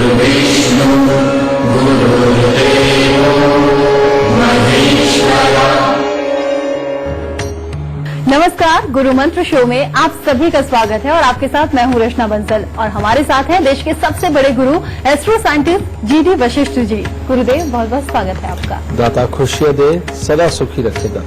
गुरुर्विष्णु गुरुर्देवो महेश्वरा। नमस्कार, गुरु मंत्र शो में आप सभी का स्वागत है और आपके साथ मैं हूं रचना बंसल और हमारे साथ हैं देश के सबसे बड़े गुरु astro scientist GD Vashishtha ji. गुरुदेव, बहुत बहुत स्वागत है आपका। दाता खुशियां दे, सदा सुखी रखेगा।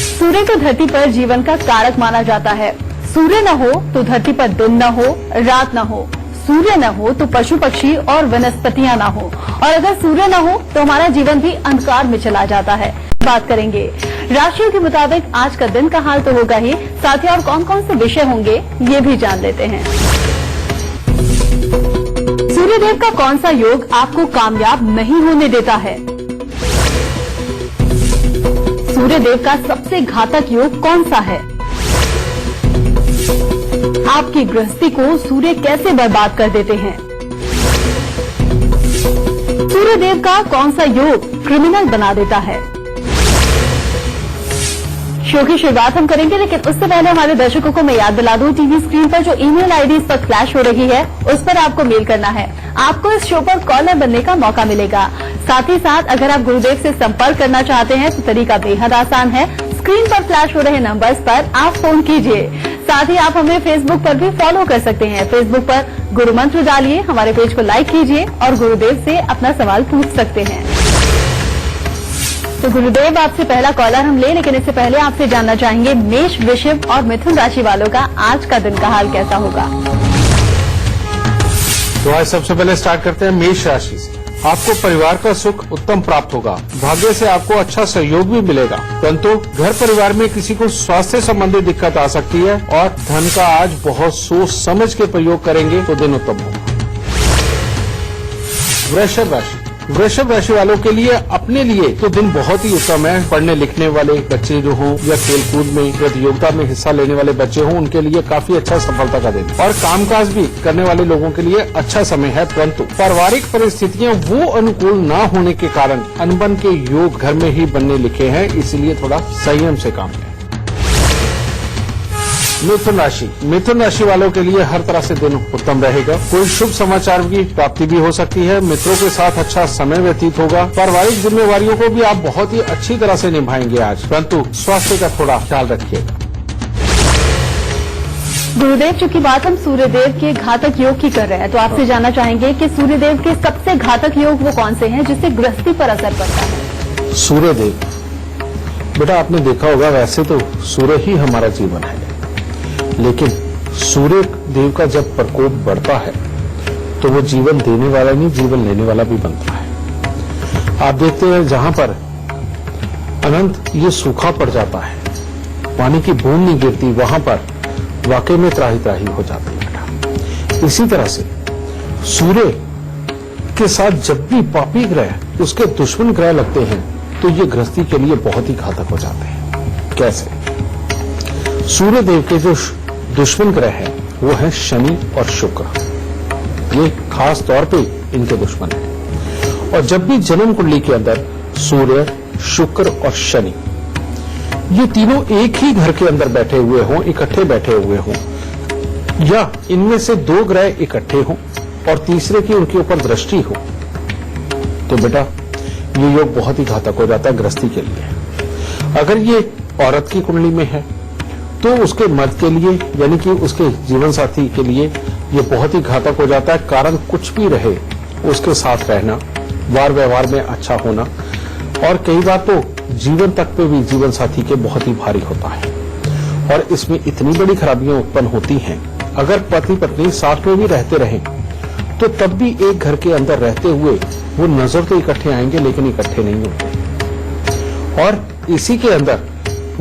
सूर्य को धरती पर जीवन का कारक माना जाता है। सूर्य न हो तो धरती पर दिन न हो, रात न हो। सूर्य न हो तो पशु पक्षी और वनस्पतियां न हो, और अगर सूर्य न हो तो हमारा जीवन भी अंधकार में चला जाता है। बात करेंगे राशियों के मुताबिक आज का दिन का हाल तो होगा ही, साथ ही और कौन कौन से विषय होंगे ये भी जान लेते हैं। सूर्यदेव का कौन सा योग आपको कामयाब नहीं होने देता है? सूर्यदेव का सबसे घातक योग कौन सा है? आपकी गृहस्थी को सूर्य कैसे बर्बाद कर देते हैं? सूर्यदेव का कौन सा योग क्रिमिनल बना देता है? शो की शुरुआत हम करेंगे, लेकिन उससे पहले हमारे दर्शकों को मैं याद दिला दूं, टीवी स्क्रीन पर जो ईमेल आईडी इस पर फ्लैश हो रही है उस पर आपको मेल करना है। आपको इस शो पर कॉलर बनने का मौका मिलेगा। साथ ही साथ अगर आप गुरुदेव से संपर्क करना चाहते हैं तो तरीका बेहद आसान है। स्क्रीन पर फ्लैश हो रहे नंबर्स पर आप फोन कीजिए। साथ ही आप हमें फेसबुक पर भी फॉलो कर सकते हैं। फेसबुक पर गुरु मंत्र डालिए, हमारे पेज को लाइक कीजिए और गुरुदेव से अपना सवाल पूछ सकते हैं। तो गुरुदेव, आपसे पहला कॉलर हम ले, लेकिन इससे पहले आपसे जानना चाहेंगे मेष, वृषभ और मिथुन राशि वालों का आज का दिन का हाल कैसा होगा? तो आज सबसे पहले स्टार्ट करते हैं मेष राशि से। आपको परिवार का सुख उत्तम प्राप्त होगा। भाग्य से आपको अच्छा सहयोग भी मिलेगा, परंतु घर परिवार में किसी को स्वास्थ्य संबंधी दिक्कत आ सकती है और धन का आज बहुत सोच समझ के प्रयोग करेंगे तो दिन उत्तम होगा। वृषभ राशि वालों के लिए अपने लिए तो दिन बहुत ही उत्तम है। पढ़ने लिखने वाले बच्चे जो हों या खेलकूद में प्रतियोगिता में हिस्सा लेने वाले बच्चे हों, उनके लिए काफी अच्छा सफलता का दिन और कामकाज भी करने वाले लोगों के लिए अच्छा समय है। परंतु पारिवारिक परिस्थितियां वो अनुकूल न होने के कारण अनबन के योग घर में ही बनने लिखे हैं, इसलिए थोड़ा संयम से काम लें। मिथुन राशि वालों के लिए हर तरह से दिन उत्तम रहेगा। कोई शुभ समाचार की प्राप्ति भी हो सकती है। मित्रों के साथ अच्छा समय व्यतीत होगा। पारिवारिक जिम्मेवारियों को भी आप बहुत ही अच्छी तरह से निभाएंगे आज, परंतु स्वास्थ्य का थोड़ा ख्याल रखिएगा। गुरुदेव, चूंकि बात हम सूर्यदेव के घातक योग की कर रहे हैं, तो आपसे जानना चाहेंगे कि सूर्यदेव के सबसे घातक योग वो कौन से हैं जिससे गृहस्थी पर असर पड़ता है? सूर्यदेव, बेटा आपने देखा होगा, वैसे तो सूर्य ही हमारा जीवन है, लेकिन सूर्य देव का जब प्रकोप बढ़ता है तो वो जीवन देने वाला नहीं, जीवन लेने वाला भी बनता है। आप देखते हैं जहां पर अनंत ये सूखा पड़ जाता है, पानी की बूंद नहीं गिरती, वहां पर वाकई में त्राही त्राही हो जाती है बेटा। इसी तरह से सूर्य के साथ जब भी पापी ग्रह उसके दुश्मन ग्रह लगते हैं तो ये गृहस्थी के लिए बहुत ही घातक हो जाते हैं। कैसे? सूर्य देव के जो दुश्मन ग्रह है वो है शनि और शुक्र। ये खास तौर पे इनके दुश्मन है। और जब भी जन्म कुंडली के अंदर सूर्य, शुक्र और शनि ये तीनों एक ही घर के अंदर बैठे हुए हों, इकट्ठे बैठे हुए हों, या इनमें से दो ग्रह इकट्ठे हों और तीसरे की उनके ऊपर दृष्टि हो, तो बेटा ये योग बहुत ही घातक हो जाता है गृहस्थी के लिए। अगर ये औरत की कुंडली में है तो उसके मर्द के लिए, यानी कि उसके जीवन साथी के लिए ये बहुत ही घातक हो जाता है। कारण कुछ भी रहे, उसके साथ रहना, वार व्यवहार में अच्छा होना, और कई बार तो जीवन तक पे भी जीवन साथी के बहुत ही भारी होता है। और इसमें इतनी बड़ी खराबियां उत्पन्न होती हैं, अगर पति पत्नी साथ में भी रहते रहें तो तब भी एक घर के अंदर रहते हुए वो नजर तो इकट्ठे आएंगे लेकिन इकट्ठे नहीं होते। और इसी के अंदर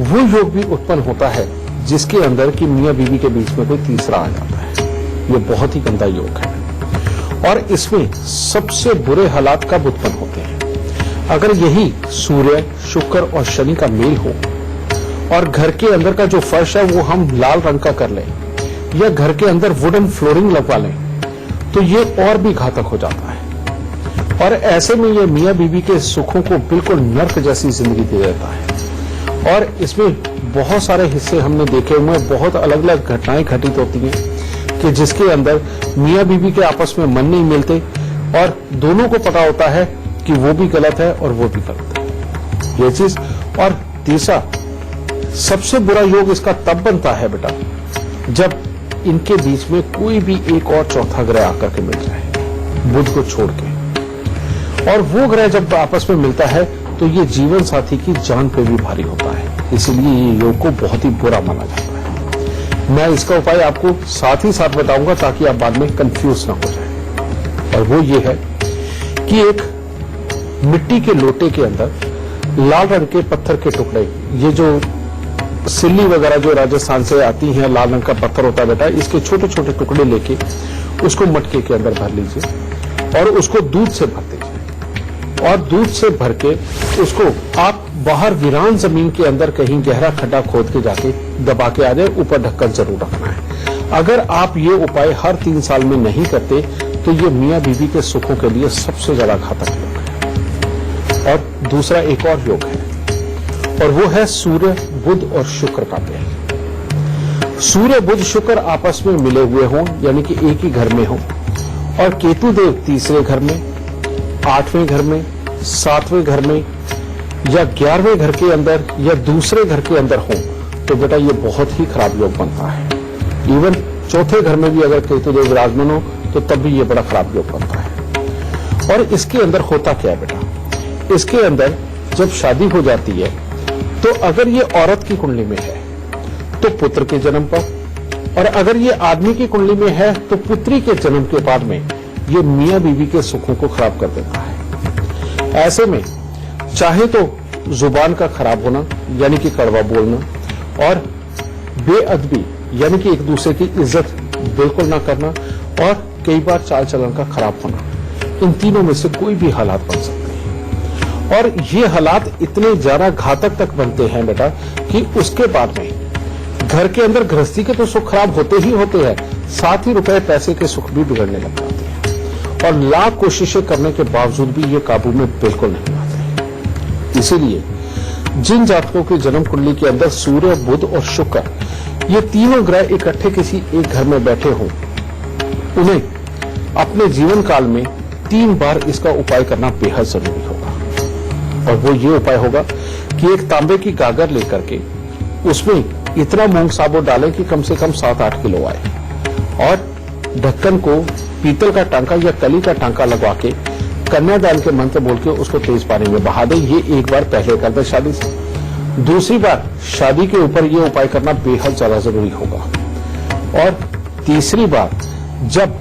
वो योग भी उत्पन्न होता है जिसके अंदर कि मियां बीवी के बीच में कोई तीसरा आ जाता है। ये बहुत ही गंदा योग है और इसमें सबसे बुरे हालात कब उत्पन्न होते हैं? अगर यही सूर्य, शुक्र और शनि का मेल हो और घर के अंदर का जो फर्श है वो हम लाल रंग का कर लें या घर के अंदर वुडन फ्लोरिंग लगवा लें, तो ये और भी घातक हो जाता है। और ऐसे में ये मियां बीवी के सुखों को बिल्कुल नर्क जैसी जिंदगी दे देता है। और इसमें बहुत सारे हिस्से हमने देखे हुए, बहुत अलग अलग घटनाएं घटित होती हैं कि जिसके अंदर मियां बीवी के आपस में मन नहीं मिलते और दोनों को पता होता है कि वो भी गलत है और वो भी गलत है, ये चीज। और तीसरा सबसे बुरा योग इसका तब बनता है बेटा जब इनके बीच में कोई भी एक और चौथा ग्रह आकर के मिल जाए, बुध को छोड़ के, और वो ग्रह जब आपस में मिलता है तो ये जीवन साथी की जान पे भी भारी होता है। इसलिए ये योग को बहुत ही बुरा माना जाता है। मैं इसका उपाय आपको साथ ही साथ बताऊंगा ताकि आप बाद में कंफ्यूज ना हो जाए, और वो ये है कि एक मिट्टी के लोटे के अंदर लाल रंग के पत्थर के टुकड़े, ये जो सिल्ली वगैरह जो राजस्थान से आती हैं, लाल रंग का पत्थर होता है बेटा, इसके छोटे छोटे टुकड़े लेके उसको मटके के अंदर भर लीजिए और उसको दूध से भर दीजिए, और दूध से भर के उसको आप बाहर वीरान जमीन के अंदर कहीं गहरा खड्डा खोद के जाके दबा के आ जाए। ऊपर ढक्कन जरूर रखना है। अगर आप ये उपाय हर 3 साल में नहीं करते तो ये मियां बीवी के सुखों के लिए सबसे ज्यादा घातक योग है। और दूसरा एक और योग है और वो है सूर्य बुध और शुक्र का मेल। सूर्य बुध शुक्र आपस में मिले हुए हों, यानी कि एक ही घर में हो, और केतु देव तीसरे घर में, 8वें घर में, 7वें घर में या 11वें घर के अंदर या दूसरे घर के अंदर हो तो बेटा ये बहुत ही खराब योग बनता है। इवन चौथे घर में भी अगर केतु देव विराजमान हो तो तब भी ये बड़ा खराब योग बनता है। और इसके अंदर होता क्या है बेटा, इसके अंदर जब शादी हो जाती है तो अगर ये औरत की कुंडली में है तो पुत्र के जन्म पर, और अगर ये आदमी की कुंडली में है तो पुत्री के जन्म के बाद में ये मियां बीवी के सुखों को खराब कर देता है। ऐसे में चाहे तो जुबान का खराब होना यानी कि कड़वा बोलना, और बेअदबी यानी कि एक दूसरे की इज्जत बिल्कुल ना करना, और कई बार चाल चलन का खराब होना, इन तीनों में से कोई भी हालात बन सकते हैं। और ये हालात इतने ज्यादा घातक तक बनते हैं बेटा कि उसके बाद में घर के अंदर गृहस्थी के तो सुख खराब होते ही होते हैं, साथ ही रुपए पैसे के सुख भी बिगड़ने लग जाते हैं, और लाख कोशिशें करने के बावजूद भी ये काबू में बिल्कुल नहीं आते। इसीलिए जिन जातकों की जन्म कुंडली के अंदर सूर्य बुध और शुक्र ये तीनों ग्रह इकट्ठे किसी एक घर में बैठे हों, उन्हें अपने जीवन काल में 3 बार इसका उपाय करना बेहद जरूरी होगा। और वो ये उपाय होगा कि एक तांबे की गागर लेकर के उसमें इतना मूंग साबुत डालें कि कम से कम 7-8 किलो आए, और ढक्कन को पीतल का टांका या कली का टांका लगवा के कन्यादान के मंत्र बोल के उसको तेज पानी में बहा दे। ये एक बार पहले कर दे शादी से। दूसरी बार शादी के ऊपर ये उपाय करना बेहद ज्यादा जरूरी होगा। और तीसरी बार जब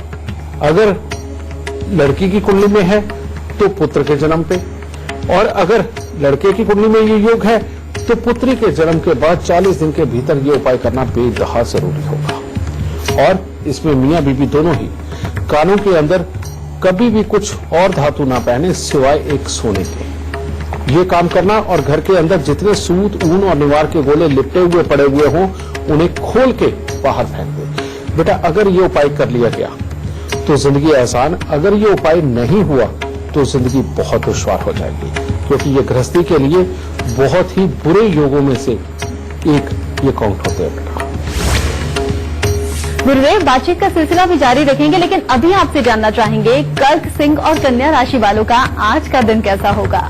अगर लड़की की कुंडली में है तो पुत्र के जन्म पे, और अगर लड़के की कुंडली में ये योग है तो पुत्री के जन्म के बाद 40 दिन के भीतर ये उपाय करना बेदहा जरूरी होगा। और इसमें मियां बीवी दोनों ही कानों के अंदर कभी भी कुछ और धातु ना पहने सिवाय एक सोने के। ये काम करना, और घर के अंदर जितने सूत ऊन और निवार के गोले लिपटे हुए पड़े हुए हों उन्हें खोल के बाहर फेंक दे। बेटा अगर ये उपाय कर लिया गया तो जिंदगी आसान, अगर ये उपाय नहीं हुआ तो जिंदगी बहुत दुश्वार हो जाएगी, क्योंकि ये गृहस्थी के लिए बहुत ही बुरे योगों में से एक ये काउंट होते हैं बेटा। गुरुदेव, बातचीत का सिलसिला भी जारी रखेंगे, लेकिन अभी आपसे जानना चाहेंगे कर्क, सिंह और कन्या राशि वालों का आज का दिन कैसा होगा।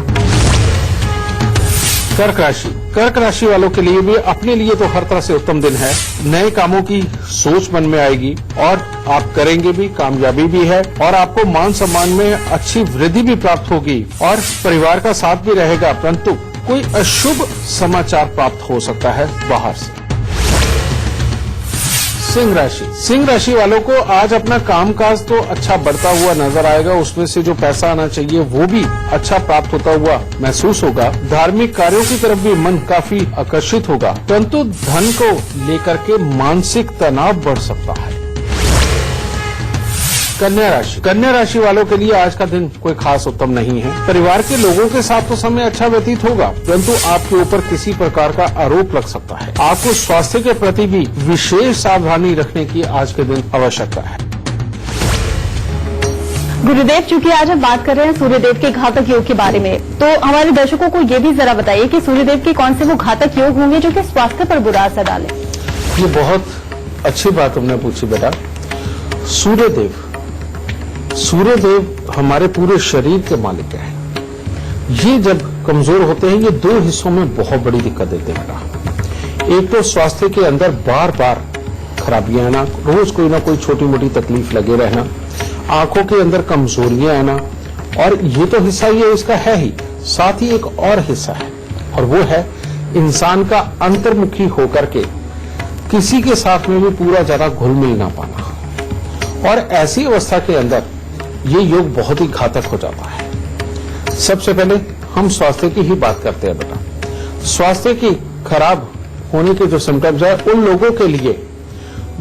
कर्क राशि वालों के लिए भी अपने लिए तो हर तरह से उत्तम दिन है। नए कामों की सोच मन में आएगी और आप करेंगे भी, कामयाबी भी है, और आपको मान सम्मान में अच्छी वृद्धि भी प्राप्त होगी, और परिवार का साथ भी रहेगा। परंतु कोई अशुभ समाचार प्राप्त हो सकता है बाहर से। सिंह राशि वालों को आज अपना कामकाज तो अच्छा बढ़ता हुआ नजर आएगा, उसमें से जो पैसा आना चाहिए वो भी अच्छा प्राप्त होता हुआ महसूस होगा। धार्मिक कार्यों की तरफ भी मन काफी आकर्षित होगा, परंतु धन को लेकर के मानसिक तनाव बढ़ सकता है। कन्या राशि वालों के लिए आज का दिन कोई खास उत्तम नहीं है। परिवार के लोगों के साथ तो समय अच्छा व्यतीत होगा, परंतु आपके ऊपर किसी प्रकार का आरोप लग सकता है। आपको स्वास्थ्य के प्रति भी विशेष सावधानी रखने की आज के दिन आवश्यकता है। गुरुदेव, चूंकि आज हम बात कर रहे हैं सूर्यदेव के घातक योग के बारे में, तो हमारे दर्शकों को ये भी जरा बताइए कि सूर्यदेव के कौन से वो घातक योग होंगे जो कि स्वास्थ्य पर बुरा असर डालें। ये बहुत अच्छी बात तुमने पूछी बेटा। सूर्यदेव हमारे पूरे शरीर के मालिक हैं। ये जब कमजोर होते हैं, ये दो हिस्सों में बहुत बड़ी दिक्कत देते हैं बेटा। एक तो स्वास्थ्य के अंदर बार बार खराबियां आना, रोज कोई ना कोई छोटी मोटी तकलीफ लगे रहना, आंखों के अंदर कमजोरियां आना, और ये तो हिस्सा ये इसका है ही, साथ ही एक और हिस्सा है, और वो है इंसान का अंतर्मुखी होकर के किसी के साथ में भी पूरा ज्यादा घुल मिल ना पाना। और ऐसी अवस्था के अंदर ये योग बहुत ही घातक हो जाता है। सबसे पहले हम स्वास्थ्य की ही बात करते हैं बेटा। स्वास्थ्य की खराब होने के जो सिम्टम्स है, उन लोगों के लिए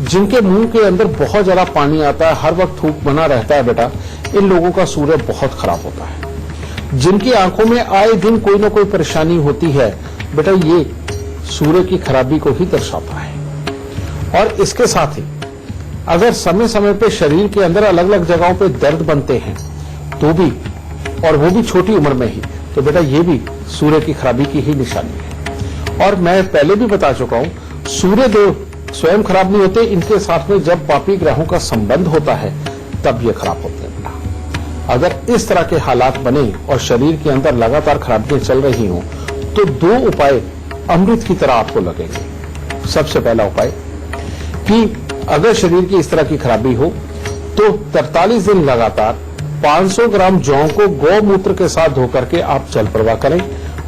जिनके मुंह के अंदर बहुत ज्यादा पानी आता है, हर वक्त थूक बना रहता है बेटा, इन लोगों का सूर्य बहुत खराब होता है। जिनकी आंखों में आए दिन कोई ना कोई परेशानी होती है बेटा, ये सूर्य की खराबी को ही दर्शाता है। और इसके साथ ही अगर समय समय पे शरीर के अंदर अलग अलग जगहों पे दर्द बनते हैं तो भी, और वो भी छोटी उम्र में ही, तो बेटा ये भी सूर्य की खराबी की ही निशानी है। और मैं पहले भी बता चुका हूं, सूर्य देव स्वयं खराब नहीं होते, इनके साथ में जब पापी ग्रहों का संबंध होता है तब ये खराब होते हैं बेटा। अगर इस तरह के हालात बने और शरीर के अंदर लगातार खराबियां चल रही हों तो दो उपाय अमृत की तरह आपको लगेंगे। सबसे पहला उपाय कि अगर शरीर की इस तरह की खराबी हो तो 43 दिन लगातार 500 ग्राम जौ को गौमूत्र के साथ धोकर के आप जल प्रवाह करें,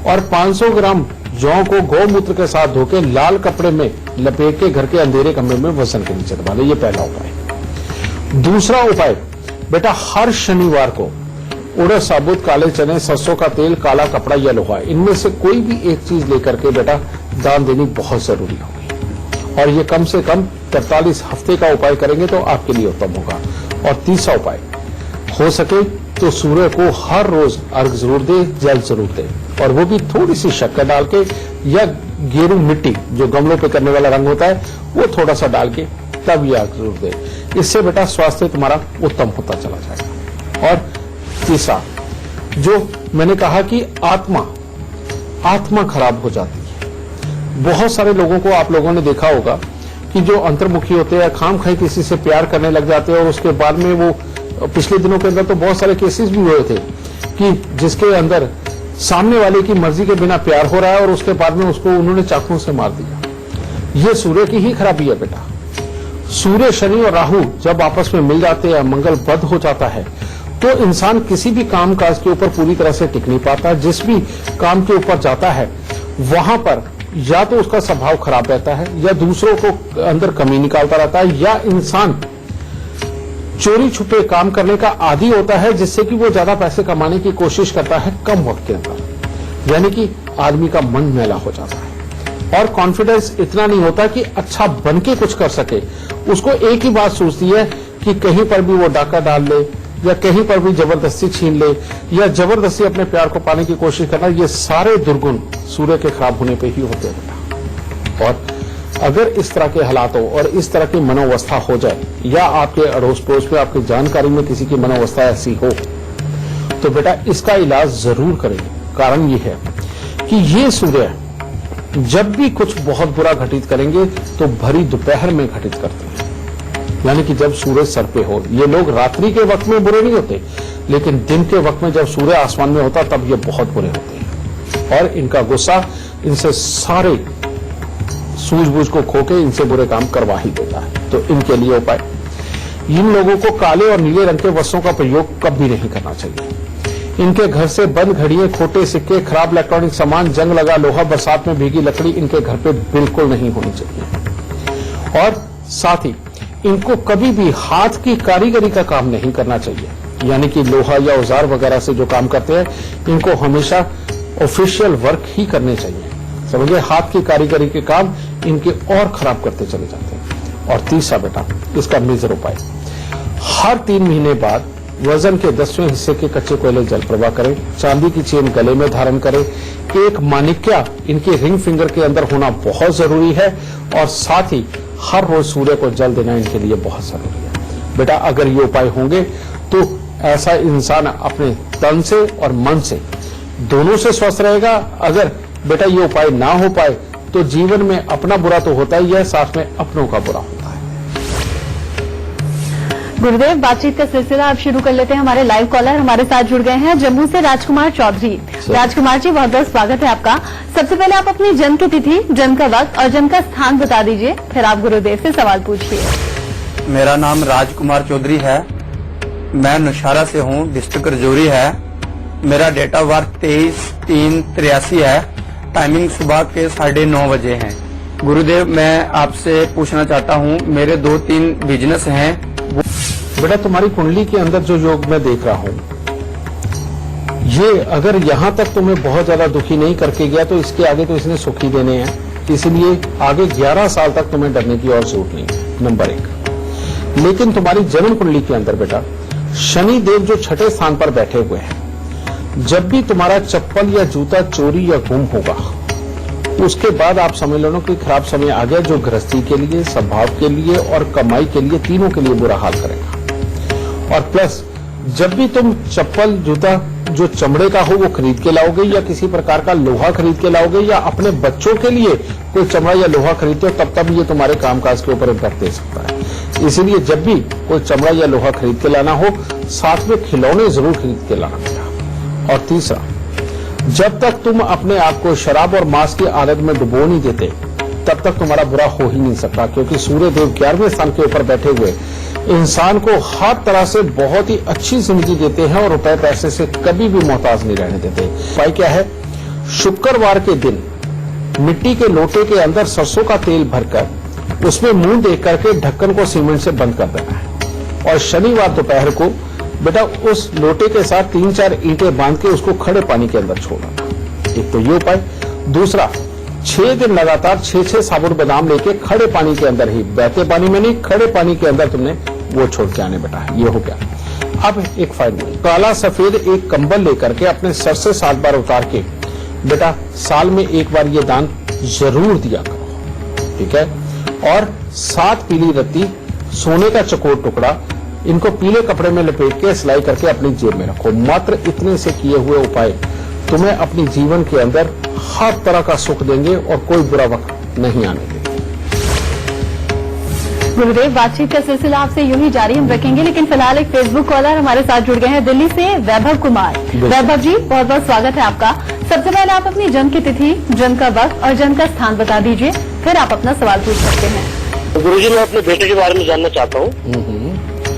और 500 ग्राम जौ को गौमूत्र के साथ धोकर लाल कपड़े में लपेट के घर के अंधेरे कमरे में वजन के नीचे दबा लें। ये पहला उपाय। दूसरा उपाय बेटा, हर शनिवार को उड़द साबुत, काले चने, सरसों का तेल, काला कपड़ा या लोहा, इनमें से कोई भी एक चीज लेकर के बेटा दान देनी बहुत जरूरी होगी। और ये कम से कम 43 हफ्ते का उपाय करेंगे तो आपके लिए उत्तम होगा। और तीसरा उपाय, हो सके तो सूर्य को हर रोज अर्घ जरूर दे, जल जरूर दे, और वो भी थोड़ी सी शक्कर डाल के, या गेरू मिट्टी जो गमलों पे करने वाला रंग होता है वो थोड़ा सा डाल के तब ये अर्घ जरूर दे। इससे बेटा स्वास्थ्य तुम्हारा उत्तम होता चला जाएगा। और तीसरा, जो मैंने कहा कि आत्मा खराब हो जाती है। बहुत सारे लोगों को आप लोगों ने देखा होगा कि जो अंतर्मुखी होते हैं, खामखाई किसी से प्यार करने लग जाते हैं, और उसके बाद में वो, पिछले दिनों के अंदर तो बहुत सारे केसेस भी हुए थे कि जिसके अंदर सामने वाले की मर्जी के बिना प्यार हो रहा है और उसके बाद में उसको उन्होंने चाकू से मार दिया। ये सूर्य की ही खराबी है बेटा। सूर्य, शनि और राहु जब आपस में मिल जाते हैं, मंगल बद हो जाता है, तो इंसान किसी भी काम काज के ऊपर पूरी तरह से टिक नहीं पाता। जिस भी काम के ऊपर जाता है वहां पर या तो उसका स्वभाव खराब रहता है, या दूसरों को अंदर कमी निकालता रहता है, या इंसान चोरी छुपे काम करने का आदी होता है, जिससे कि वो ज्यादा पैसे कमाने की कोशिश करता है कम वक्त के अंदर। यानी कि आदमी का मन मैला हो जाता है और कॉन्फिडेंस इतना नहीं होता कि अच्छा बन के कुछ कर सके। उसको एक ही बात सोचती है कि कहीं पर भी वो डाका डाल ले, या कहीं पर भी जबरदस्ती छीन ले, या जबरदस्ती अपने प्यार को पाने की कोशिश करना। ये सारे दुर्गुण सूर्य के खराब होने पे ही होते हैं। और अगर इस तरह के हालात हो और इस तरह की मनोवस्था हो जाए, या आपके अड़ोस पड़ोस में, आपकी जानकारी में किसी की मनोवस्था ऐसी हो, तो बेटा इसका इलाज जरूर करें। कारण ये है कि ये सूर्य जब भी कुछ बहुत बुरा घटित करेंगे तो भरी दोपहर में घटित करते हैं। यानी कि जब सूरज सर पे हो। ये लोग रात्रि के वक्त में बुरे नहीं होते, लेकिन दिन के वक्त में जब सूर्य आसमान में होता तब ये बहुत बुरे होते हैं। और इनका गुस्सा इनसे सारे सूझबूझ को खो के इनसे बुरे काम करवा ही देता है। तो इनके लिए उपाय, इन लोगों को काले और नीले रंग के वस्त्रों का प्रयोग कभी नहीं करना चाहिए। इनके घर से बंद घड़ियां, खोटे सिक्के, खराब इलेक्ट्रॉनिक सामान, जंग लगा लोहा, बरसात में भीगी लकड़ी इनके घर पे बिल्कुल नहीं होनी चाहिए। और साथ ही इनको कभी भी हाथ की कारीगरी का काम नहीं करना चाहिए। यानी कि लोहा या औजार वगैरह से जो काम करते हैं, इनको हमेशा ऑफिशियल वर्क ही करने चाहिए। समझिए, हाथ की कारीगरी के काम इनके और खराब करते चले जाते हैं। और तीसरा बेटा, इसका मेजर उपाय, हर 3 महीने बाद वजन के 10वें हिस्से के कच्चे कोयले जल प्रवाह करें, चांदी की चेन गले में धारण करें, एक माणिक्या इनके रिंग फिंगर के अंदर होना बहुत जरूरी है। और साथ ही हर रोज सूर्य को जल देना इनके लिए बहुत जरूरी है। बेटा अगर ये उपाय होंगे तो ऐसा इंसान अपने तन से और मन से दोनों से स्वस्थ रहेगा। अगर बेटा ये उपाय ना हो पाए तो जीवन में अपना बुरा तो होता ही है, साथ में अपनों का बुरा होता है। गुरुदेव, बातचीत का सिलसिला अब शुरू कर लेते हैं। हमारे लाइव कॉलर हमारे साथ जुड़ गए हैं जम्मू से राजकुमार चौधरी। राजकुमार जी, बहुत बहुत स्वागत है आपका। सबसे पहले आप अपनी जन्म की तिथि, जन्म का वक्त और जन्म का स्थान बता दीजिए, फिर आप गुरुदेव से सवाल पूछिए। मेरा नाम राजकुमार चौधरी है, मैं नौशहरा से हूँ, डिस्ट्रिक्ट रजौरी है। मेरा डेट ऑफ बर्थ 23/3/83 है, टाइमिंग सुबह के 9:30 बजे है। गुरुदेव, मैं आपसे पूछना चाहता हूँ, मेरे 2-3 बिजनेस हैं। बेटा, तुम्हारी कुंडली के अंदर जो योग मैं देख रहा हूं, ये अगर यहां तक तुम्हें बहुत ज्यादा दुखी नहीं करके गया तो इसके आगे तो इसने सुखी देने हैं, इसलिए आगे 11 साल तक तुम्हें डरने की और जरूरत नहीं है, नंबर 1। लेकिन तुम्हारी जन्म कुंडली के अंदर बेटा शनि देव जो 6ठे स्थान पर बैठे हुए हैं, जब भी तुम्हारा चप्पल या जूता चोरी या गुम होगा, उसके बाद आप समझ लो कि खराब समय आ गया, जो गृहस्थी के लिए, सद्भाव के लिए और कमाई के लिए, तीनों के लिए बुरा हाल करेगा। और प्लस जब भी तुम चप्पल जूता जो चमड़े का हो वो खरीद के लाओगे, या किसी प्रकार का लोहा खरीद के लाओगे, या अपने बच्चों के लिए कोई चमड़ा या लोहा खरीदते हो, तब ये तुम्हारे कामकाज के ऊपर इम्पैक्ट दे सकता है। इसीलिए जब भी कोई चमड़ा या लोहा खरीद के लाना हो, साथ में खिलौने जरूर खरीद के लाना बेटा। और तीसरा, जब तक तुम अपने आप को शराब और मांस की आदत में डुबो नहीं देते, तब तक तुम्हारा बुरा हो ही नहीं सकता, क्योंकि सूर्य देव 11वें स्थान के ऊपर बैठे हुए इंसान को हर तरह से बहुत ही अच्छी जिंदगी देते हैं और रुपए पैसे से कभी भी मोहताज नहीं रहने देते। उपाय क्या है? शुक्रवार के दिन मिट्टी के लोटे के अंदर सरसों का तेल भरकर उसमें मुंह देख करके ढक्कन को सीमेंट से बंद कर देना है, और शनिवार दोपहर को बेटा उस लोटे के साथ 3-4 ईंटें बांध के उसको खड़े पानी के अंदर छोड़ना। एक तो ये उपाय। दूसरा, 6 दिन लगातार 6 साबुत बादाम लेके खड़े पानी के अंदर ही, बहते पानी में नहीं, खड़े पानी के अंदर तुमने वो छोड़ के आने बेटा। ये हो गया। अब एक फाइनल काला सफेद एक कंबल लेकर के अपने सर से 7 बार उतार के बेटा साल में 1 बार ये दान जरूर दिया करो, ठीक है। और 7 पीली रत्ती सोने का चकोर टुकड़ा, इनको पीले कपड़े में लपेट के सिलाई करके अपनी जेब में रखो। मात्र इतने से किए हुए उपाय तुम्हें अपने जीवन के अंदर हर तरह का सुख देंगे और कोई बुरा वक्त नहीं आने देंगे। गुरुदेव, बातचीत का सिलसिला आपसे यूं ही जारी हम रखेंगे, लेकिन फिलहाल एक फेसबुक कॉलर हमारे साथ जुड़ गए हैं दिल्ली से, वैभव कुमार। वैभव जी, बहुत बहुत स्वागत है आपका। सबसे पहले आप अपनी जन्म की तिथि, जन्म का वक्त और जन्म का स्थान बता दीजिए, फिर आप अपना सवाल पूछ सकते हैं। गुरुजी, मैं अपने बेटे के बारे में जानना चाहता हूँ।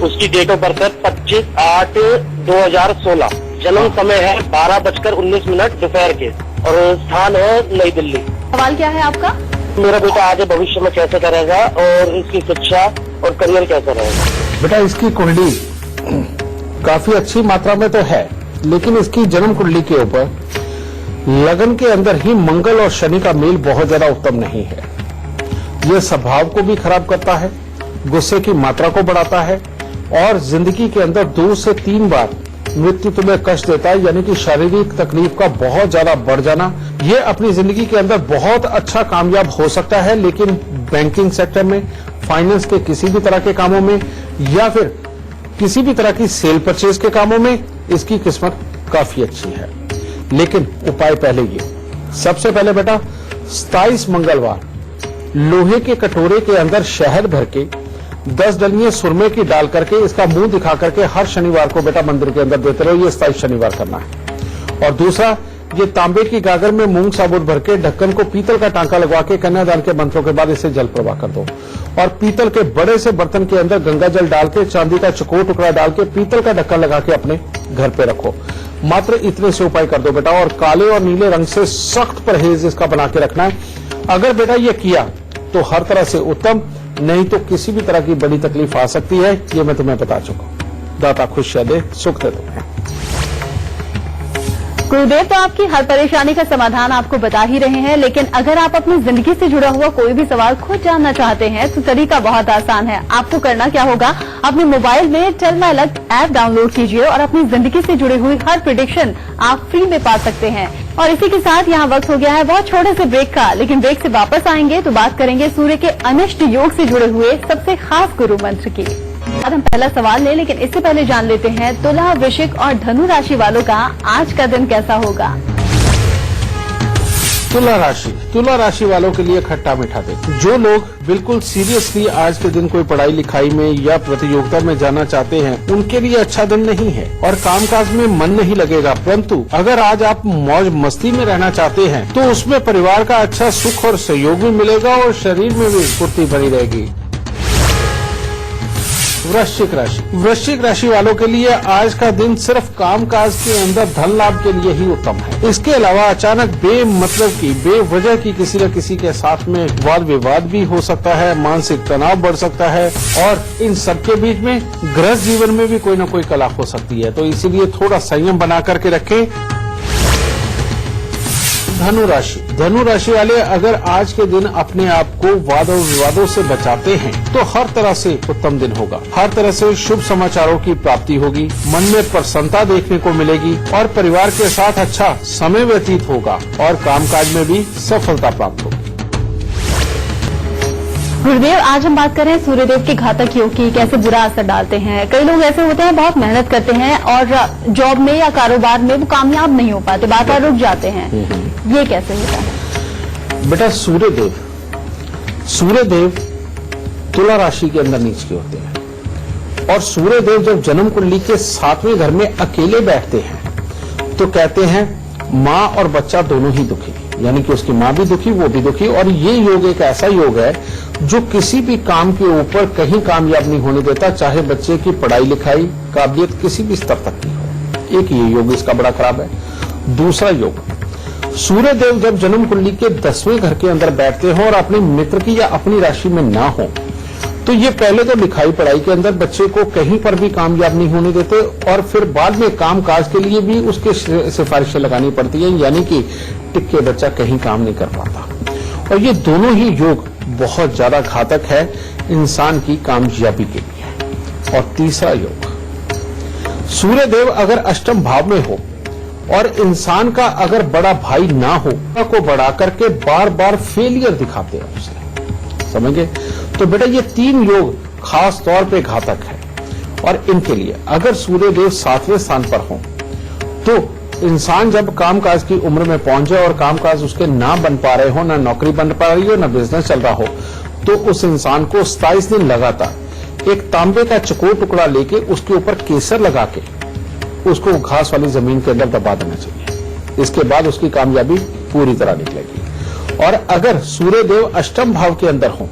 उसकी डेट ऑफ बर्थ है 25/8/2016। जन्म समय है 12:19 दोपहर के, और स्थान है नई दिल्ली। सवाल क्या है आपका? मेरा बेटा आगे भविष्य में कैसे करेगा और इसकी शिक्षा और करियर कैसा रहेगा? बेटा, इसकी कुंडली काफी अच्छी मात्रा में तो है, लेकिन इसकी जन्म कुंडली के ऊपर लगन के अंदर ही मंगल और शनि का मेल बहुत ज्यादा उत्तम नहीं है। यह स्वभाव को भी खराब करता है, गुस्से की मात्रा को बढ़ाता है, और जिंदगी के अंदर 2 से 3 बार मृत्यु तुम्हें कष्ट देता है, यानी कि शारीरिक तकलीफ का बहुत ज्यादा बढ़ जाना। ये अपनी जिंदगी के अंदर बहुत अच्छा कामयाब हो सकता है, लेकिन बैंकिंग सेक्टर में, फाइनेंस के किसी भी तरह के कामों में, या फिर किसी भी तरह की सेल परचेज के कामों में इसकी किस्मत काफी अच्छी है। लेकिन उपाय पहले ये, सबसे पहले बेटा 27 मंगलवार लोहे के कटोरे के अंदर शहद भर के 10 डलियां सुरमे की डाल करके इसका मुंह दिखा करके हर शनिवार को बेटा मंदिर के अंदर देते रहो। ये 27 शनिवार करना है। और दूसरा, ये तांबे की गागर में मूंग साबुत भर के ढक्कन को पीतल का टांका लगवा के कन्यादान के मंत्रों के बाद इसे जल प्रवाह कर दो, और पीतल के बड़े से बर्तन के अंदर गंगा जल डाल के चांदी का चकोर टुकड़ा डाल के पीतल का ढक्कन लगा के अपने घर पे रखो। मात्र इतने से उपाय कर दो बेटा, और काले और नीले रंग से सख्त परहेज इसका बना के रखना है। अगर बेटा ये किया तो हर तरह से उत्तम, नहीं तो किसी भी तरह की बड़ी तकलीफ आ सकती है, ये मैं तुम्हें बता चुका हूं। दाता खुशियां दे, सुख दे तुम्हें। गुरुदेव, तो आपकी हर परेशानी का समाधान आपको बता ही रहे हैं, लेकिन अगर आप अपनी जिंदगी से जुड़ा हुआ कोई भी सवाल खुद जानना चाहते हैं तो तरीका बहुत आसान है। आपको करना क्या होगा, अपने मोबाइल में tell my luck app download कीजिए और अपनी जिंदगी से जुड़ी हुई हर प्रेडिक्शन आप फ्री में पा सकते हैं। और इसी के साथ यहाँ वक्त हो गया है बहुत छोटे से ब्रेक का, लेकिन ब्रेक से वापस आएंगे तो बात करेंगे सूर्य के अनिष्ट योग से जुड़े हुए सबसे खास गुरु मंत्र की। आज हम पहला सवाल लें, लेकिन इससे पहले जान लेते हैं तुला, वृश्चिक और धनु राशि वालों का आज का दिन कैसा होगा। तुला राशि वालों के लिए खट्टा मीठा दिन। जो लोग बिल्कुल सीरियसली आज के दिन कोई पढ़ाई लिखाई में या प्रतियोगिता में जाना चाहते हैं, उनके लिए अच्छा दिन नहीं है और कामकाज में मन नहीं लगेगा। परंतु अगर आज आप मौज मस्ती में रहना चाहते हैं तो उसमें परिवार का अच्छा सुख और सहयोग भी मिलेगा और शरीर में भी स्फूर्ति बनी रहेगी। वृश्चिक राशि वालों के लिए आज का दिन सिर्फ कामकाज के अंदर धन लाभ के लिए ही उत्तम है। इसके अलावा अचानक बेमतलब की बेवजह की किसी न किसी के साथ में वाद विवाद भी हो सकता है, मानसिक तनाव बढ़ सकता है और इन सबके बीच में गृहस्थ जीवन में भी कोई न कोई कला हो सकती है। तो इसीलिए थोड़ा संयम बना करके रखें। धनु राशि वाले अगर आज के दिन अपने आप को वाद और विवादों से बचाते हैं तो हर तरह से उत्तम दिन होगा। हर तरह से शुभ समाचारों की प्राप्ति होगी, मन में प्रसन्नता देखने को मिलेगी और परिवार के साथ अच्छा समय व्यतीत होगा और कामकाज में भी सफलता प्राप्त होगी। गुरुदेव, आज हम बात कर रहे हैं सूर्यदेव के घातक योग की, कैसे बुरा असर डालते हैं। कई लोग ऐसे होते हैं बहुत मेहनत करते हैं और जॉब में या कारोबार में वो कामयाब नहीं हो पाते, बार-बार रुक जाते हैं। ये कैसे होता है? बेटा सूर्यदेव तुला राशि के अंदर नीच के होते हैं और सूर्यदेव जब जन्म कुंडली के 7वें घर में अकेले बैठते हैं तो कहते हैं माँ और बच्चा दोनों ही दुखी, यानी कि उसकी माँ भी दुखी, वो भी दुखी। और ये योग एक ऐसा योग है जो किसी भी काम के ऊपर कहीं कामयाब नहीं होने देता, चाहे बच्चे की पढ़ाई लिखाई काबिलियत किसी भी स्तर तक की हो। एक ये योग इसका बड़ा खराब है। दूसरा योग, सूर्यदेव जब जन्म कुंडली के 10वें घर के अंदर बैठते हो और अपने मित्र की या अपनी राशि में ना हो तो ये पहले तो लिखाई पढ़ाई के अंदर बच्चे को कहीं पर भी कामयाब नहीं होने देते और फिर बाद में काम काज के लिए भी उसके सिफारिशें लगानी पड़ती है, यानी कि टिक के बच्चा कहीं काम नहीं कर पाता। और ये दोनों ही योग बहुत ज्यादा घातक है इंसान की कामयाबी के लिए। और तीसरा योग, सूर्यदेव अगर अष्टम भाव में हो और इंसान का अगर बड़ा भाई ना हो को बढ़ा करके बार बार फेलियर दिखाते हैं उसे, समझे? तो बेटा ये 3 योग खास तौर पे घातक है और इनके लिए अगर सूर्यदेव 7वें स्थान पर हो तो इंसान जब कामकाज की उम्र में पहुंच जाए और कामकाज उसके ना बन पा रहे हो, ना नौकरी बन पा रही हो, ना बिजनेस चल रहा हो, तो उस इंसान को 27 दिन लगातार एक तांबे का चकोर टुकड़ा लेके उसके ऊपर केसर लगा के उसको घास वाली जमीन के अंदर दबा देना चाहिए। इसके बाद उसकी कामयाबी पूरी तरह निकलेगी। और अगर सूर्यदेव अष्टम भाव के अंदर हो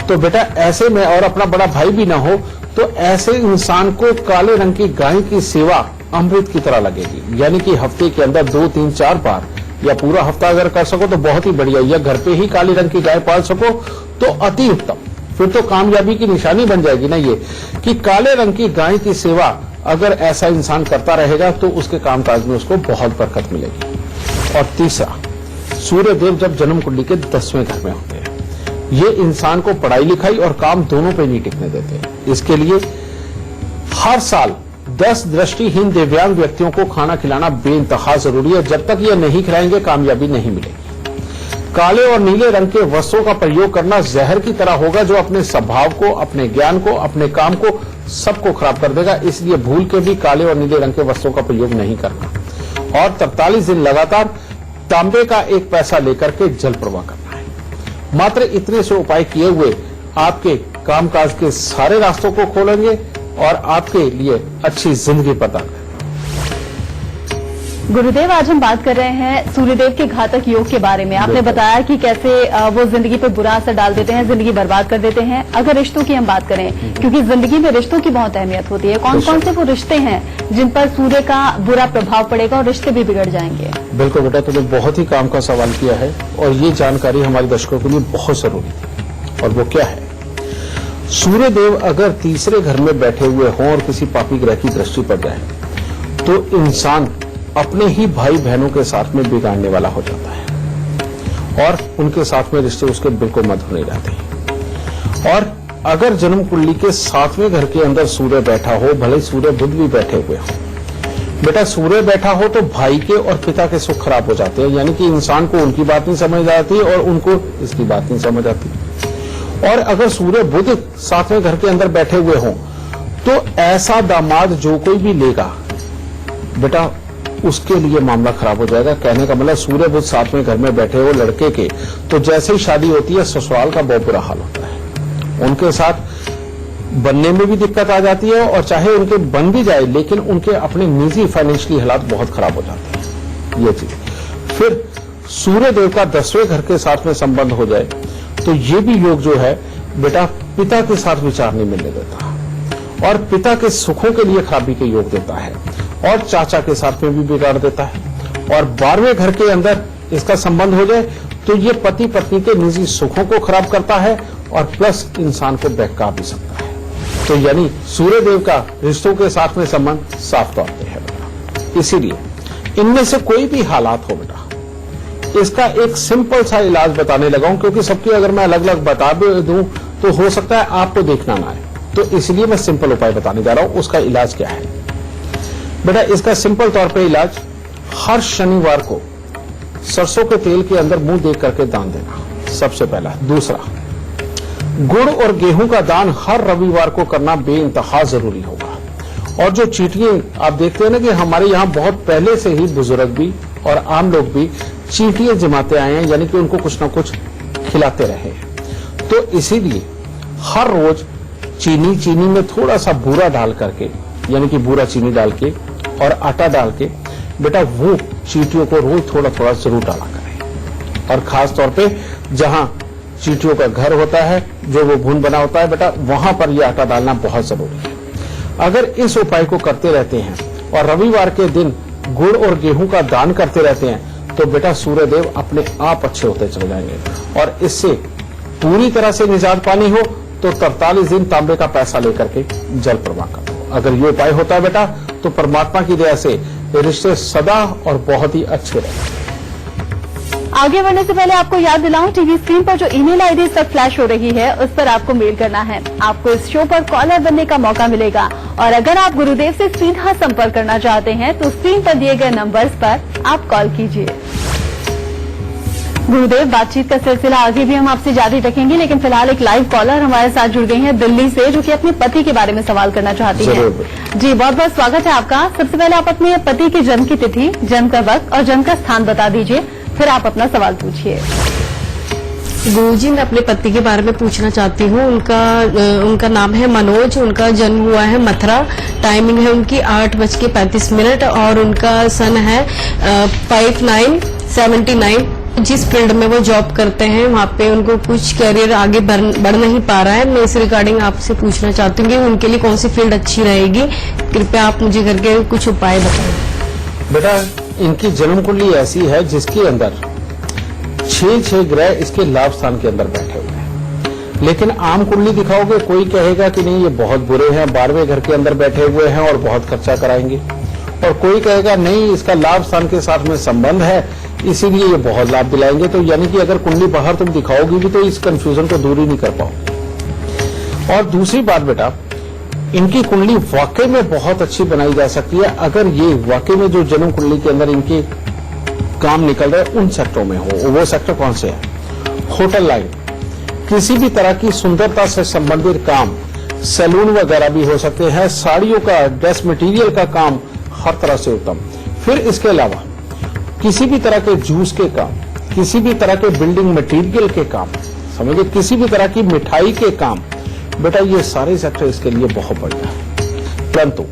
तो बेटा ऐसे में, और अपना बड़ा भाई भी ना हो, तो ऐसे इंसान को काले रंग की गाय की सेवा अमृत की तरह लगेगी। यानी कि हफ्ते के अंदर 2, 3, 4 बार या पूरा हफ्ता अगर कर सको तो बहुत ही बढ़िया, या घर पे ही काली रंग की गाय पाल सको तो अति उत्तम। फिर तो कामयाबी की निशानी बन जाएगी ना ये कि काले रंग की गाय की सेवा अगर ऐसा इंसान करता रहेगा तो उसके कामकाज में उसको बहुत बरकत मिलेगी। और तीसरा, सूर्यदेव जब जन्म कुंडली के 10वें घर में होते हैं, ये इंसान को पढ़ाई लिखाई और काम दोनों पे नहीं टिकने देते। इसके लिए हर साल 10 दृष्टिहीन दिव्यांग व्यक्तियों को खाना खिलाना बेइंतहा जरूरी है। जब तक ये नहीं खिलाएंगे कामयाबी नहीं मिलेगी। काले और नीले रंग के वस्त्रों का प्रयोग करना जहर की तरह होगा जो अपने स्वभाव को, अपने ज्ञान को, अपने काम को सबको खराब कर देगा। इसलिए भूल के भी काले और नीले रंग के वस्त्रों का प्रयोग नहीं करना। और 43 दिन लगातार तांबे का 1 पैसा लेकर के जल प्रवाह करना है। मात्र इतने से उपाय किए हुए आपके कामकाज के सारे रास्तों को खोलेंगे और आपके लिए अच्छी जिंदगी प्रदान करेंगे। गुरुदेव, आज हम बात कर रहे हैं सूर्यदेव के घातक योग के बारे में। आपने बताया कि कैसे वो जिंदगी पर बुरा असर डाल देते हैं, जिंदगी बर्बाद कर देते हैं। अगर रिश्तों की हम बात करें, क्योंकि जिंदगी में रिश्तों की बहुत अहमियत होती है, कौन कौन से वो रिश्ते हैं जिन पर सूर्य का बुरा प्रभाव पड़ेगा और रिश्ते भी बिगड़ जाएंगे? बिल्कुल बेटा, तुमने बहुत ही काम का सवाल किया है और ये जानकारी हमारे दर्शकों के लिए बहुत जरूरी थी। और वो क्या है, सूर्यदेव अगर तीसरे घर में बैठे हुए हों और किसी पापी ग्रह की दृष्टि पड़ जाए तो इंसान अपने ही भाई बहनों के साथ में बिगाड़ने वाला हो जाता है और उनके साथ में रिश्ते उसके बिल्कुल मधुर नहीं रहते। और अगर जन्म कुंडली के 7वें घर के अंदर सूर्य बैठा हो, भले सूर्य बुध भी बैठे हुए हो, बेटा सूर्य बैठा हो तो भाई के और पिता के सुख खराब हो जाते हैं। यानी कि इंसान को उनकी बात नहीं समझ आती और उनको इसकी बात नहीं समझ आती। और अगर सूर्य बुध 7वें घर के अंदर बैठे हुए हों तो ऐसा दामाद जो कोई भी लेगा बेटा उसके लिए मामला खराब हो जाएगा। कहने का मतलब सूर्य बुध साथ में घर में बैठे हो लड़के के, तो जैसे ही शादी होती है ससुराल का बहुत बुरा हाल होता है। उनके साथ बनने में भी दिक्कत आ जाती है, और चाहे उनके बन भी जाए लेकिन उनके अपने निजी फाइनेंशियली हालात बहुत खराब हो जाते हैं। ये चीज फिर सूर्य देव का 10वें घर के साथ में संबंध हो जाए तो ये भी योग जो है बेटा पिता के साथ विचार नहीं मिलने देता, और पिता के सुखों के लिए खराबी के योग देता है, और चाचा के साथ में भी बिगाड़ देता है। और 12वें घर के अंदर इसका संबंध हो जाए तो ये पति पत्नी के निजी सुखों को खराब करता है, और प्लस इंसान को बहका भी सकता है। तो यानी सूर्य देव का रिश्तों के साथ में संबंध साफ तौर पे है बेटा। इसीलिए इनमें से कोई भी हालात हो बेटा, इसका एक सिंपल सा इलाज बताने लगा हूं, क्योंकि सबकी अगर मैं अलग अलग बता भी दूं तो हो सकता है आपको देखना ना आए, तो इसलिए मैं सिंपल उपाय बताने जा रहा हूं। उसका इलाज क्या है बेटा? इसका सिंपल तौर पे इलाज, हर शनिवार को सरसों के तेल के अंदर मुंह देख करके दान देना, सबसे पहला। दूसरा, गुड़ और गेहूं का दान हर रविवार को करना बेइंतहा जरूरी होगा। और जो चींटियां आप देखते हैं ना कि हमारे यहाँ बहुत पहले से ही बुजुर्ग भी और आम लोग भी चींटियां जमाते आए हैं, यानी कि उनको कुछ ना कुछ खिलाते रहे हैं। तो इसीलिए हर रोज चीनी में थोड़ा सा बूरा डाल करके, यानी कि बूरा चीनी डाल के और आटा डाल के बेटा वो चींटियों को रोज थोड़ा थोड़ा जरूर डाला करें। और खास तौर पे जहां चींटियों का घर होता है, जो वो भून बना होता है बेटा, वहां पर यह आटा डालना बहुत जरूरी है। अगर इस उपाय को करते रहते हैं और रविवार के दिन गुड़ और गेहूं का दान करते रहते हैं तो बेटा सूर्य देव अपने आप अच्छे होते चले जाएंगे। और इससे पूरी तरह से निजात पानी हो तो 43 दिन तांबे का पैसा लेकर के जल प्रवाह कर दो। अगर ये उपाय होता है बेटा तो परमात्मा की दया से रिश्ते सदा और बहुत ही अच्छे रहेंगे। आगे बढ़ने से पहले आपको याद दिलाऊं, टीवी स्क्रीन पर जो ईमेल आईडी इस वक्त फ्लैश हो रही है उस पर आपको मेल करना है। आपको इस शो पर कॉलर बनने का मौका मिलेगा, और अगर आप गुरुदेव से सीधा संपर्क करना चाहते हैं तो स्क्रीन पर दिए गए नंबर्स पर आप कॉल कीजिए। गुरुदेव, बातचीत का सिलसिला आगे भी हम आपसे जारी रखेंगे, लेकिन फिलहाल एक लाइव कॉलर हमारे साथ जुड़ गई हैं दिल्ली से, जो कि अपने पति के बारे में सवाल करना चाहती हैं। जी, बहुत बहुत स्वागत है आपका। सबसे पहले आप अपने पति के जन्म की तिथि, जन्म का वक्त और जन्म का स्थान बता दीजिए, फिर आप अपना सवाल पूछिए। गुरुजी, मैं अपने पति के बारे में पूछना चाहती हूँ। उनका नाम है मनोज, उनका जन्म हुआ है मथुरा, टाइमिंग है उनकी 8:35 और उनका सन है 5979। जिस फील्ड में वो जॉब करते हैं वहाँ पे उनको कुछ करियर आगे बढ़ नहीं पा रहा है। मैं इस रिगार्डिंग आपसे पूछना चाहती हूँ कि उनके लिए कौन सी फील्ड अच्छी रहेगी। कृपया आप मुझे करके कुछ उपाय बताएं। बेटा, इनकी जन्म कुंडली ऐसी है जिसके अंदर 6 ग्रह इसके लाभ स्थान के अंदर बैठे हुए हैं। लेकिन आम कुंडली दिखाओगे कोई कहेगा कि नहीं ये बहुत बुरे हैं, 12वें घर के अंदर बैठे हुए हैं और बहुत खर्चा कराएंगे, और कोई कहेगा नहीं इसका लाभ स्थान के साथ में संबंध है इसीलिए ये बहुत लाभ दिलाएंगे। तो यानी कि अगर कुंडली बाहर तुम दिखाओगी भी तो इस कंफ्यूजन को दूर ही नहीं कर पाओगे। और दूसरी बात बेटा, इनकी कुंडली वाकई में बहुत अच्छी बनाई जा सकती है अगर ये वाकई में जो जन्म कुंडली के अंदर इनके काम निकल रहे उन सेक्टरों में हो। वो सेक्टर कौन से है? होटल लाइन, किसी भी तरह की सुंदरता से संबंधित काम, सैलून वगैरह भी हो सकते हैं, साड़ियों का, ड्रेस मटेरियल का काम हर तरह से उत्तम। फिर इसके अलावा किसी भी तरह के जूस के काम, किसी भी तरह के बिल्डिंग मटेरियल के काम, समझिए किसी भी तरह की मिठाई के काम, बेटा ये सारे सेक्टर इसके लिए बहुत बढ़िया है। परंतु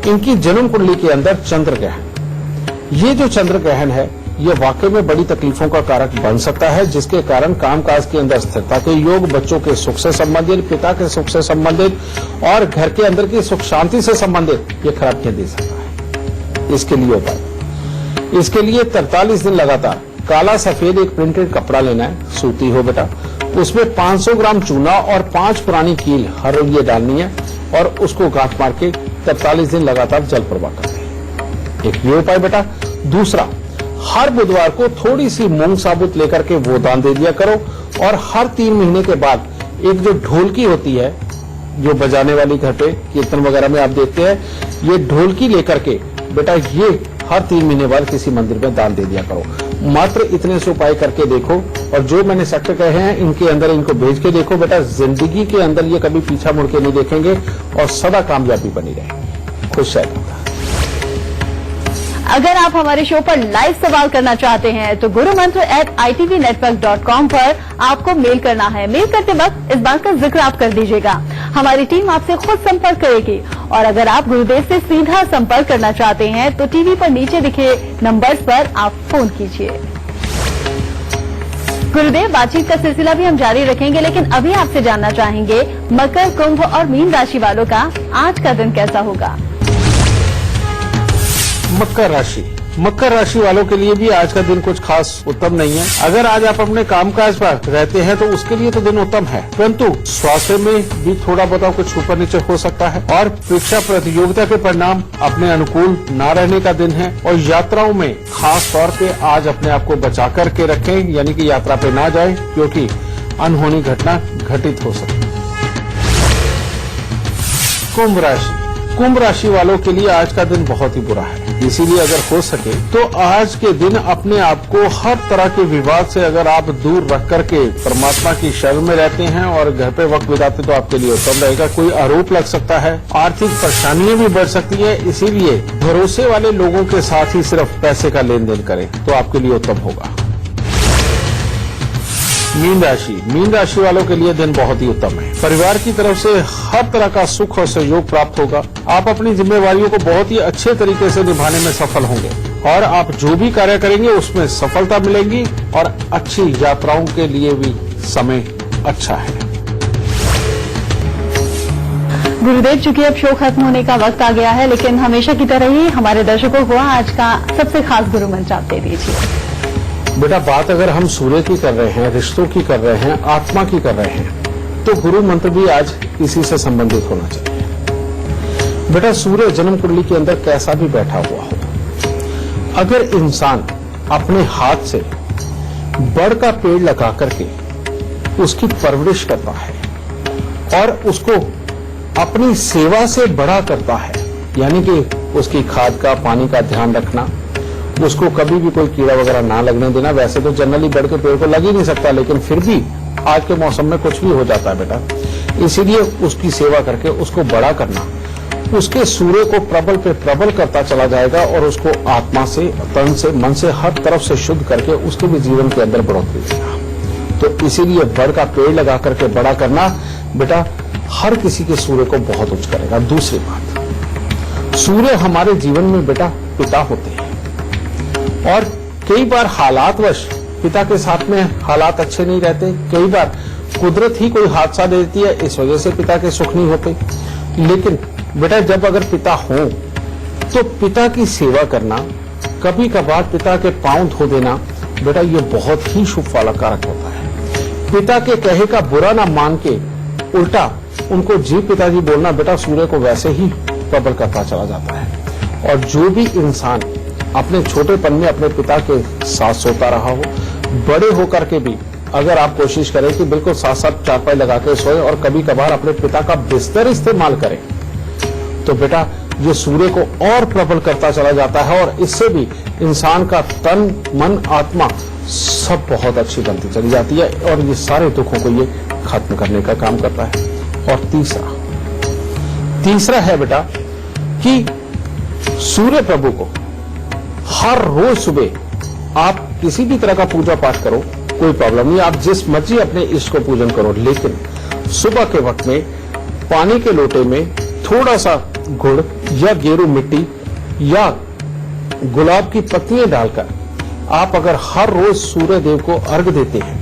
इनकी जन्म कुंडली के अंदर चंद्र ग्रहण, ये जो चंद्र ग्रहण है ये वाकई में बड़ी तकलीफों का कारक बन सकता है, जिसके कारण कामकाज के अंदर स्थिरता के योग, बच्चों के सुख से संबंधित, पिता के सुख से संबंधित और घर के अंदर की सुख शांति से संबंधित ये खराबियां दे सकता है। इसके लिए उपाय, इसके लिए 43 दिन लगातार काला सफेद एक प्रिंटेड कपड़ा लेना है, सूती हो बेटा, उसमें 500 ग्राम चूना और 5 पुरानी कील हर रोज ये डालनी है और उसको गांठ मार के 43 दिन लगातार जल प्रवाह करते हैं। एक ये उपाय बेटा। दूसरा, हर बुधवार को थोड़ी सी मूंग साबुत लेकर के वो दान दे दिया करो, और हर 3 महीने के बाद एक जो ढोलकी होती है जो बजाने वाली घर पे कीर्तन वगैरह में आप देखते हैं, ये ढोलकी लेकर के बेटा ये हर 3 महीने बाद किसी मंदिर में दान दे दिया करो। मात्र इतने से उपाय करके देखो, और जो मैंने सेक्टर कहे हैं इनके अंदर इनको भेज के देखो बेटा, जिंदगी के अंदर ये कभी पीछा मुड़ के नहीं देखेंगे और सदा कामयाबी बनी रहेगी। खुश रहेगा। अगर आप हमारे शो पर लाइव सवाल करना चाहते हैं तो gurumantra@itvnetwork.com पर आपको मेल करना है। मेल करते वक्त इस बात का जिक्र आप कर दीजिएगा। हमारी टीम आपसे खुद संपर्क करेगी। और अगर आप गुरुदेव से सीधा संपर्क करना चाहते हैं तो टीवी पर नीचे दिखे नंबर्स पर आप फोन कीजिए। गुरुदेव, बातचीत का सिलसिला भी हम जारी रखेंगे, लेकिन अभी आपसे जानना चाहेंगे मकर, कुंभ और मीन राशि वालों का आज का दिन कैसा होगा। मकर राशि वालों के लिए भी आज का दिन कुछ खास उत्तम नहीं है। अगर आज आप अपने कामकाज पर रहते हैं तो उसके लिए तो दिन उत्तम है, परंतु स्वास्थ्य में भी थोड़ा बहुत कुछ ऊपर नीचे हो सकता है। और परीक्षा प्रतियोगिता के परिणाम अपने अनुकूल न रहने का दिन है। और यात्राओं में खास तौर पे आज अपने आप को बचा करके रखें, यानी कि यात्रा पे ना जाए, क्योंकि अनहोनी घटना घटित हो सकती है। कुंभ राशि वालों के लिए आज का दिन बहुत ही बुरा है। इसीलिए अगर हो सके तो आज के दिन अपने आप को हर तरह के विवाद से अगर आप दूर रख करके परमात्मा की शरण में रहते हैं और घर पे वक्त बिताते तो आपके लिए उत्तम रहेगा। कोई आरोप लग सकता है, आर्थिक परेशानियां भी बढ़ सकती है, इसीलिए भरोसे वाले लोगों के साथ ही सिर्फ पैसे का लेन देन करें तो आपके लिए उत्तम होगा। मीन राशि वालों के लिए दिन बहुत ही उत्तम है। परिवार की तरफ से हर तरह का सुख और सहयोग प्राप्त होगा। आप अपनी जिम्मेवारियों को बहुत ही अच्छे तरीके से निभाने में सफल होंगे और आप जो भी कार्य करेंगे उसमें सफलता मिलेगी और अच्छी यात्राओं के लिए भी समय अच्छा है। गुरुदेव, चूंकि अब शो खत्म होने का वक्त आ गया है, लेकिन हमेशा की तरह ही हमारे दर्शकों को आज का सबसे खास गुरु मंत्र आप दे दीजिए। बेटा, बात अगर हम सूर्य की कर रहे हैं, रिश्तों की कर रहे हैं, आत्मा की कर रहे हैं, तो गुरु मंत्र भी आज इसी से संबंधित होना चाहिए। बेटा, सूर्य जन्म कुंडली के अंदर कैसा भी बैठा हुआ हो, अगर इंसान अपने हाथ से बड़ का पेड़ लगा करके उसकी परवरिश करता है और उसको अपनी सेवा से बड़ा करता है, यानी कि उसकी खाद का, पानी का ध्यान रखना, उसको कभी भी कोई कीड़ा वगैरह ना लगने देना। वैसे तो जनरली बड़ के पेड़ को लग ही नहीं सकता, लेकिन फिर भी आज के मौसम में कुछ भी हो जाता है बेटा। इसीलिए उसकी सेवा करके उसको बड़ा करना, उसके सूर्य को प्रबल पे प्रबल करता चला जाएगा और उसको आत्मा से, तन से, मन से, हर तरफ से शुद्ध करके उसके भी जीवन के अंदर बढ़ोतरी देगा। तो इसीलिए बड़ का पेड़ लगा करके बड़ा करना बेटा हर किसी के सूर्य को बहुत उच्च करेगा। दूसरी बात, सूर्य हमारे जीवन में बेटा पिता होते हैं और कई बार हालातवश पिता के साथ में हालात अच्छे नहीं रहते, कई बार कुदरत ही कोई हादसा दे देती है, इस वजह से पिता के सुख नहीं होते। लेकिन बेटा जब अगर पिता हो तो पिता की सेवा करना, कभी कभार पिता के पांव धो देना बेटा ये बहुत ही शुभ वाला कारक होता है। पिता के कहे का बुरा ना मान के उल्टा उनको जी पिताजी बोलना बेटा सूर्य को वैसे ही प्रबल करता चला जाता है। और जो भी इंसान अपने छोटेपन में अपने पिता के साथ सोता रहा हो, बड़े होकर के भी अगर आप कोशिश करें कि बिल्कुल साथ साथ चारपाई लगा के सोए और कभी कभार अपने पिता का बिस्तर इस्तेमाल करें, तो बेटा ये सूर्य को और प्रबल करता चला जाता है और इससे भी इंसान का तन, मन, आत्मा सब बहुत अच्छी बनती चली जाती है और ये सारे दुखों को ये खत्म करने का काम करता है। और तीसरा है बेटा कि सूर्य प्रभु को हर रोज सुबह आप किसी भी तरह का पूजा पाठ करो, कोई प्रॉब्लम नहीं, आप जिस मर्जी अपने इष्ट को पूजन करो, लेकिन सुबह के वक्त में पानी के लोटे में थोड़ा सा गुड़ या गेरू मिट्टी या गुलाब की पत्तियां डालकर आप अगर हर रोज सूर्य देव को अर्घ देते हैं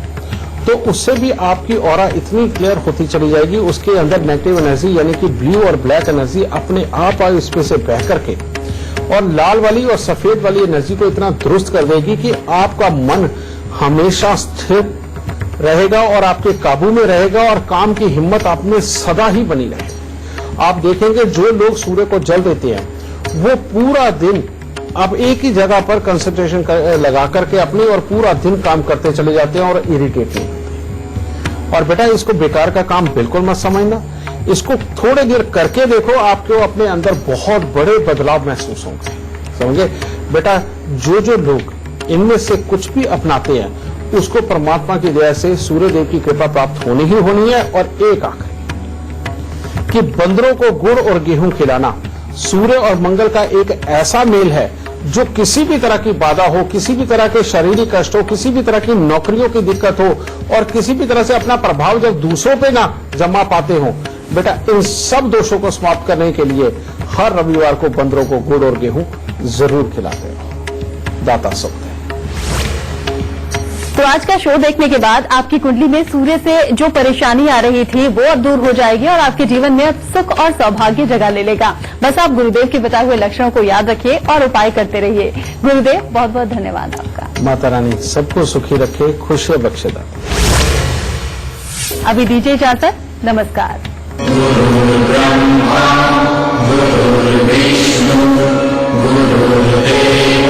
तो उससे भी आपकी ऑरा इतनी क्लियर होती चली जाएगी, उसके अंदर नेगेटिव एनर्जी यानी कि ब्लू और ब्लैक एनर्जी अपने आप इसमें से बह करके और लाल वाली और सफेद वाली एनर्जी को इतना दुरुस्त कर देगी कि आपका मन हमेशा स्थिर रहेगा और आपके काबू में रहेगा और काम की हिम्मत आप में सदा ही बनी रहे। आप देखेंगे जो लोग सूर्य को जल देते हैं वो पूरा दिन आप एक ही जगह पर कंसंट्रेशन लगा करके अपने और पूरा दिन काम करते चले जाते हैं और इरिटेट नहीं होते। और बेटा इसको बेकार का काम बिल्कुल मत समझना, इसको थोड़ी देर करके देखो, आपको अपने अंदर बहुत बड़े बदलाव महसूस होंगे। समझे बेटा, जो लोग इनमें से कुछ भी अपनाते हैं उसको परमात्मा की दया से सूर्य देव की कृपा प्राप्त होनी ही होनी है। और एक आखिरी कि बंदरों को गुड़ और गेहूं खिलाना सूर्य और मंगल का एक ऐसा मेल है जो किसी भी तरह की बाधा हो, किसी भी तरह के शारीरिक कष्ट हो, किसी भी तरह की नौकरियों की दिक्कत हो और किसी भी तरह से अपना प्रभाव जब दूसरों पे ना जमा पाते हो, बेटा इन सब दोषों को समाप्त करने के लिए हर रविवार को बंदरों को गुड़ और गेहूं जरूर खिलाते हो। दाता सब। तो आज का शो देखने के बाद आपकी कुंडली में सूर्य से जो परेशानी आ रही थी वो अब दूर हो जाएगी और आपके जीवन में अब सुख और सौभाग्य जगह ले लेगा। बस आप गुरुदेव के बताए हुए लक्षणों को याद रखिए और उपाय करते रहिए। गुरुदेव बहुत बहुत धन्यवाद आपका। माता रानी सबको सुखी रखे, खुशियां बख्शेदा। अभी दीजिए इजाजत, नमस्कार। गुरुर्ब्रह्मा गुरुर्विष्णु गुरुर्देव